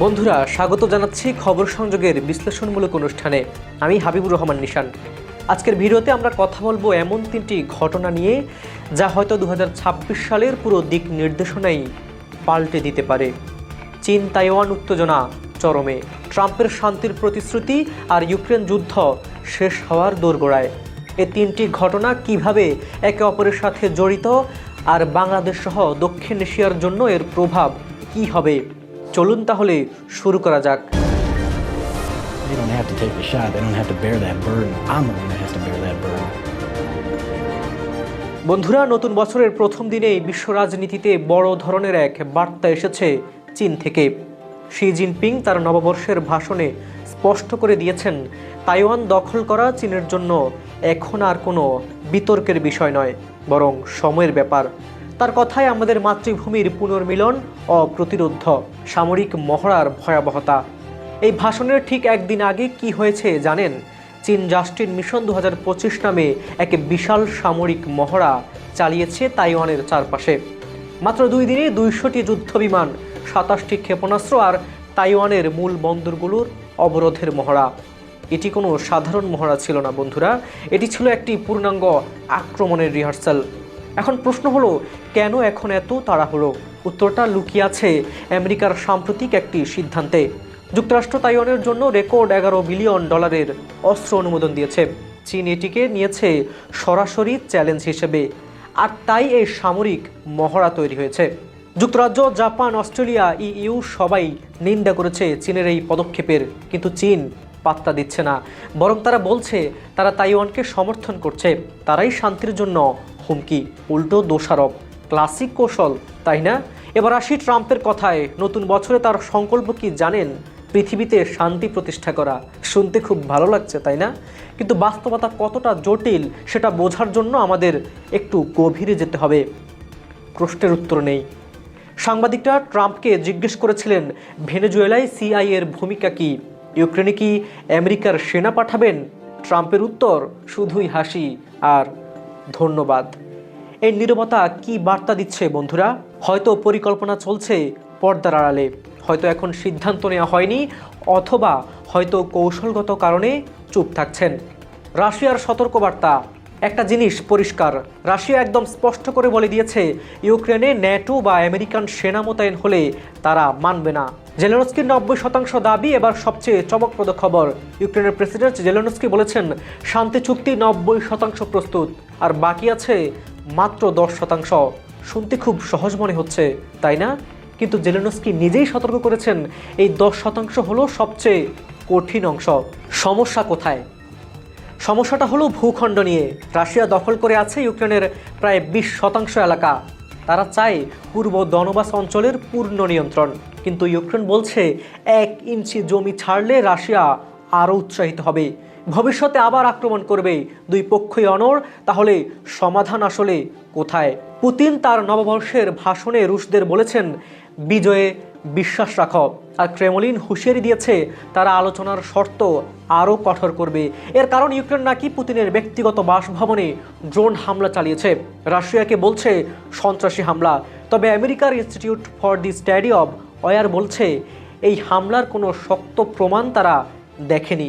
বন্ধুরা, স্বাগত জানাচ্ছি খবর সংযোগের বিশ্লেষণমূলক অনুষ্ঠানে। আমি হাবিবুর রহমান নিশান। আজকের ভিডিওতে আমরা কথা বলবো এমন তিনটি ঘটনা নিয়ে যা হয়তো 2026 সালের পুরো দিক নির্দেশনাই পাল্টে দিতে পারে। চীন তাইওয়ান উত্তেজনা চরমে, ট্রাম্পের শান্তির প্রতিশ্রুতি আর ইউক্রেন যুদ্ধ শেষ হওয়ার দোরগোড়ায়। এই তিনটি ঘটনা কিভাবে একে অপরের সাথে জড়িত আর বাংলাদেশ সহ দক্ষিণ এশিয়ার জন্য এর প্রভাব কি হবে, চলুন তাহলে শুরু করা যাক। They don't have to take the shot. They don't have to bear that burden. I'm the one that has to bear that burden. বন্ধুরা, নতুন বছরের প্রথম দিনেই বিশ্ব রাজনীতিতে বড় ধরনের এক বার্তা এসেছে চীন থেকে। শি জিনপিং তার নববর্ষের ভাষণে স্পষ্ট করে দিয়েছেন, তাইওয়ান দখল করা চীনের জন্য এখন আর কোনো বিতর্কের বিষয় নয়, বরং সময়ের ব্যাপার। তার কথায় আমাদের মাতৃভূমির পুনর্মিলন অপ্রতিরোধ্য, সামরিক মহড়ার ভয়াবহতা। এই ভাষণের ঠিক একদিন আগে কি হয়েছে জানেন? চীন জাস্টিন মিশন 2025 নামে এক বিশাল সামরিক মহড়া চালিয়েছে তাইওয়ানের চারপাশে। মাত্র 2 দিনে 200টি যুদ্ধবিমান, 27টি ক্ষেপণাস্ত্র আর তাইওয়ানের মূল বন্দরগুলোর অবরোধের মহড়া। এটি কোনো সাধারণ মহড়া ছিল না বন্ধুরা, এটি ছিল একটি পূর্ণাঙ্গ আক্রমণের রিহার্সাল। এখন প্রশ্ন হলো, কেন এখন এত তাড়াহুড়ো? উত্তরটা লুকিয়ে আছে আমেরিকার সাম্প্রতিক একটি সিদ্ধান্তে। যুক্তরাষ্ট্র তাইওয়ানের জন্য রেকর্ড $11 বিলিয়ন অস্ত্র অনুমোদন দিয়েছে। চীন এটিকে নিয়েছে সরাসরি চ্যালেঞ্জ হিসেবে, আর তাই এই সামরিক মহড়া তৈরি হয়েছে। যুক্তরাজ্য, জাপান, অস্ট্রেলিয়া, ইইউ সবাই নিন্দা করেছে চীনের এই পদক্ষেপের, কিন্তু চীন পাত্তা দিচ্ছে না। বরং তারা বলছে তারা তাইওয়ানকে সমর্থন করছে, তারাই শান্তির জন্য হুমকি, উল্টো দোষারোপ। ক্লাসিক কৌশল, তাই না? এবার আসি ট্রাম্পের কথায়। নতুন বছরে তার সংকল্প কি জানেন? পৃথিবীতে শান্তি প্রতিষ্ঠা করা। শুনতে খুব ভালো লাগছে, তাই না? কিন্তু বাস্তবতা কতটা জটিল সেটা বোঝার জন্য আমাদের একটু গভীরে যেতে হবে। প্রশ্নের উত্তর নেই। সাংবাদিকরা ট্রাম্পকে জিজ্ঞেস করেছিলেন, ভেনেজুয়েলায় সিআইএর ভূমিকা কি? ইউক্রেনে কি আমেরিকার সেনা পাঠাবেন? ট্রাম্পের উত্তর শুধুই হাসি আর ধন্যবাদ। এই নীরবতা কি বার্তা দিচ্ছে বন্ধুরা? হয়তো পরিকল্পনা চলছে পর্দার আড়ালে, হয়তো এখন সিদ্ধান্ত নেওয়া হয়নি, অথবা হয়তো কৌশলগত কারণে চুপ থাকছেন। রাশিয়ার সতর্কবার্তা, একটা জিনিস পরিষ্কার, রাশিয়া একদম স্পষ্ট করে বলে দিয়েছে, ইউক্রেনে ন্যাটো বা আমেরিকান সেনা মোতায়েন হলে তারা মানবে না। জেলেনস্কির 90% দাবি। এবার সবচেয়ে চমকপ্রদ খবর, ইউক্রেনের প্রেসিডেন্ট জেলেনস্কি বলেছেন শান্তি চুক্তি 90% প্রস্তুত, আর বাকি আছে মাত্র 10%। শুনতে খুব সহজ মনে হচ্ছে, তাই না? কিন্তু জেলেনস্কি নিজেই সতর্ক করেছেন, এই 10% হলো সবচেয়ে কঠিন অংশ। সমস্যা কোথায়? সমস্যাটা হলো ভূখণ্ড নিয়ে। রাশিয়া দখল করে আছে ইউক্রেনের প্রায় 20% এলাকা। তারা চায় পূর্ব দনবাস অঞ্চলের পূর্ণ নিয়ন্ত্রণ, কিন্তু ইউক্রেন বলছে 1 ইঞ্চি জমি ছাড়লে রাশিয়া আরও উৎসাহিত হবে, ভবিষ্যতে আবার আক্রমণ করবে। দুই পক্ষই অনড়। তাহলে সমাধান আসলে কোথায়? পুতিন তার নববর্ষের ভাষণে রুশদের বলেছেন, বিজয়ে বিশ্বাস রাখো, আর ক্রেমলিন হুঁশিয়ারি দিয়েছে তারা আলোচনার শর্ত আরও কঠোর করবে। এর কারণ ইউক্রেন নাকি পুতিনের ব্যক্তিগত বাসভবনে ড্রোন হামলা চালিয়েছে, রাশিয়াকে বলছে সন্ত্রাসী হামলা। তবে আমেরিকার Institute for the Study of War বলছে এই হামলার কোনো শক্ত প্রমাণ তারা দেখেনি।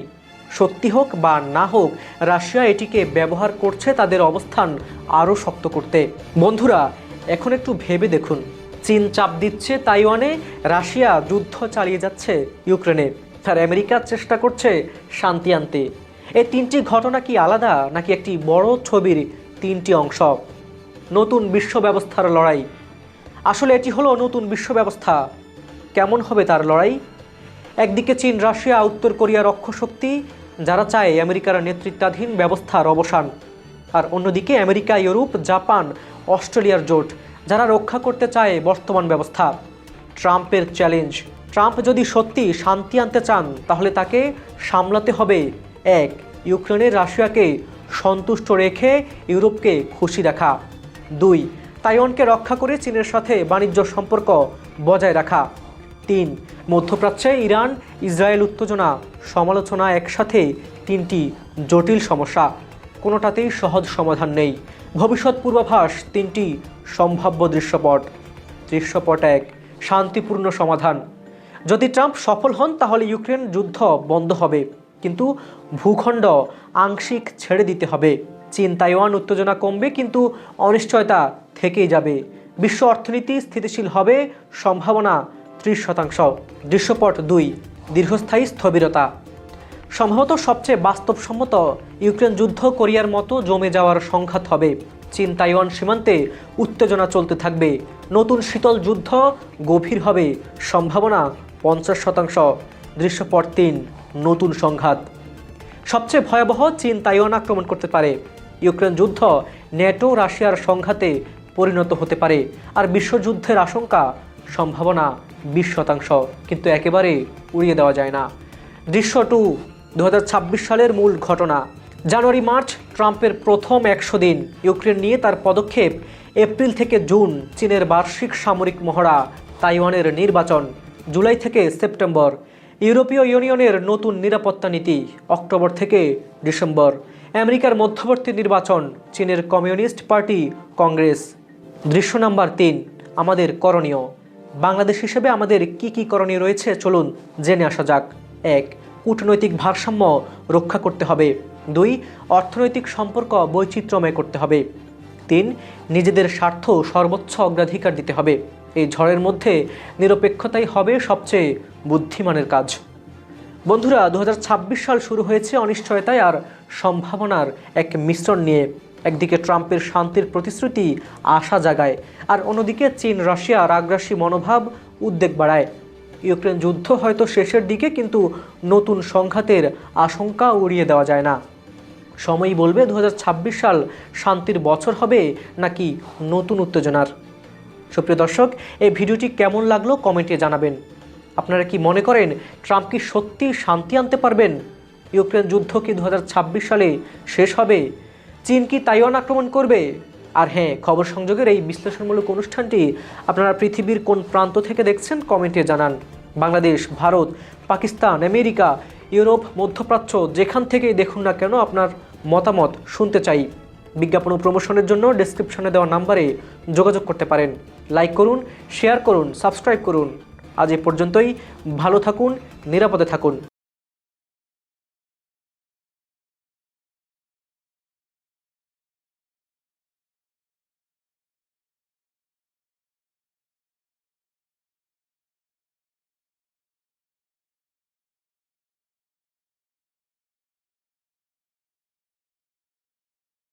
সত্যি হোক বা না হোক, রাশিয়া এটিকে ব্যবহার করছে তাদের অবস্থান আরও শক্ত করতে। বন্ধুরা, এখন একটু ভেবে দেখুন, চীন চাপ দিচ্ছে তাইওয়ানে, রাশিয়া যুদ্ধ চালিয়ে যাচ্ছে ইউক্রেনে, আর আমেরিকা চেষ্টা করছে শান্তি আনতে। এই তিনটি ঘটনা কি আলাদা, নাকি একটি বড় ছবির তিনটি অংশ? নতুন বিশ্ব ব্যবস্থার লড়াই। আসলে এটি হলো নতুন বিশ্ব ব্যবস্থা। কেমন হবে তার লড়াই? একদিকে চীন, রাশিয়া, উত্তর কোরিয়ার অক্ষশক্তি, যারা চায় আমেরিকার নেতৃত্বাধীন ব্যবস্থার অবসান, আর অন্যদিকে আমেরিকা, ইউরোপ, জাপান, অস্ট্রেলিয়ার জোট, যারা রক্ষা করতে চায় বর্তমান ব্যবস্থা। ট্রাম্পের চ্যালেঞ্জ, ট্রাম্প যদি সত্যি শান্তি আনতে চান তাহলে তাকে সামলাতে হবে 1. ইউক্রেনের রাশিয়াকে সন্তুষ্ট রেখে ইউরোপকে খুশি রাখা। 2. তাইওয়ানকে রক্ষা করে চীনের সাথে বাণিজ্য সম্পর্ক বজায় রাখা। 3. মধ্যপ্রাচ্যে ইরান ইসরায়েল উত্তেজনা সমালোচনা। একসাথে তিনটি জটিল সমস্যা, কোনোটাতেই সহজ সমাধান নেই। ভবিষ্যৎ পূর্বাভাস, তিনটি সম্ভাব্য দৃশ্যপট। দৃশ্যপট 1, শান্তিপূর্ণ সমাধান। যদি ট্রাম্প সফল হন তাহলে ইউক্রেন যুদ্ধ বন্ধ হবে, কিন্তু ভূখণ্ড আংশিক ছেড়ে দিতে হবে। চীন তাইওয়ান উত্তেজনা কমবে, কিন্তু অনিশ্চয়তা থেকেই যাবে। বিশ্ব অর্থনীতি স্থিতিশীল হবে, সম্ভাবনা 30%। দৃশ্যপট 2, দীর্ঘস্থায়ী স্থবিরতা। সম্ভবত সবচেয়ে বাস্তবসম্মত ইউক্রেন যুদ্ধ কোরিয়ার মতো জমে যাওয়ার সংঘাত হবে। চীন তাইওয়ান সীমান্তে উত্তেজনা চলতে থাকবে, নতুন শীতল যুদ্ধ গভীর হবে, সম্ভাবনা 50%। দৃশ্যপট 3, নতুন সংঘাত। সবচেয়ে ভয়াবহ, চীন তাইওয়ান আক্রমণ করতে পারে। ইউক্রেন যুদ্ধ ন্যাটো রাশিয়ার সংঘাতে পরিণত হতে পারে, আর বিশ্বযুদ্ধের আশঙ্কা, সম্ভাবনা 20%, কিন্তু একেবারে উড়িয়ে দেওয়া যায় না। দৃশ্য 2, 2026 সালের মূল ঘটনা। জানুয়ারি মার্চ ট্রাম্পের প্রথম 100 দিন। ইউক্রেন নিয়ে তার পদক্ষেপ। এপ্রিল থেকে জুন চীনের বার্ষিক সামরিক মহড়া। তাইওয়ানের নির্বাচন জুলাই থেকে সেপ্টেম্বর। ইউরোপীয় ইউনিয়নের নতুন নিরাপত্তা নীতি অক্টোবর থেকে ডিসেম্বর। আমেরিকার মধ্যবর্তী নির্বাচন, চীনের কমিউনিস্ট পার্টি কংগ্রেস। দৃশ্য নাম্বার 3, আমাদের করণীয়। বাংলাদেশ হিসেবে আমাদের কি করণীয় রয়েছে চলুন জেনে আসা যাক। 1, কূটনৈতিক ভারসাম্য রক্ষা করতে হবে। 2, অর্থনৈতিক সম্পর্ক বৈচিত্র্যময় করতে হবে। 3, নিজেদের স্বার্থ সর্বোচ্চ অগ্রাধিকার দিতে হবে। এই ঝড়ের মধ্যে নিরপেক্ষতাই হবে সবচেয়ে বুদ্ধিমানের কাজ। বন্ধুরা, 2026 সাল শুরু হয়েছে অনিশ্চয়তায় আর সম্ভাবনার এক মিশ্রণ নিয়ে। একদিকে ট্রাম্পের শান্তির প্রতিশ্রুতি আশা জাগায়, আর অন্যদিকে চীন রাশিয়ার আগ্রাসী মনোভাব উদ্বেগ বাড়ায়। ইউক্রেন যুদ্ধ হয়তো শেষের দিকে, কিন্তু নতুন সংঘাতের আশঙ্কা উড়িয়ে দেওয়া যায় না। সময়ই বলবে 2026 সাল শান্তির বছর হবে নাকি নতুন উত্তেজনার। সুপ্রিয় দর্শক, এই ভিডিওটি কেমন লাগলো কমেন্টে জানাবেন। আপনারা কি মনে করেন ট্রাম্প কি সত্যি শান্তি আনতে পারবেন? ইউক্রেন যুদ্ধ কি 2026 সালে শেষ হবে? চীন কি তাইওয়ান আক্রমণ করবে? আর হ্যাঁ, খবর সংযোগের এই বিশ্লেষণমূলক অনুষ্ঠানটি আপনারা পৃথিবীর কোন প্রান্ত থেকে দেখছেন কমেন্টে জানান। বাংলাদেশ, ভারত, পাকিস্তান, আমেরিকা, ইউরোপ, মধ্যপ্রাচ্য, যেখান থেকেই দেখুন না কেন আপনার মতামত শুনতে চাই। বিজ্ঞাপন ও প্রমোশনের জন্য ডেসক্রিপশনে দেওয়া নাম্বারে যোগাযোগ করতে পারেন। লাইক করুন, শেয়ার করুন, সাবস্ক্রাইব করুন। আজ এ পর্যন্তই। ভালো থাকুন, নিরাপদে থাকুন।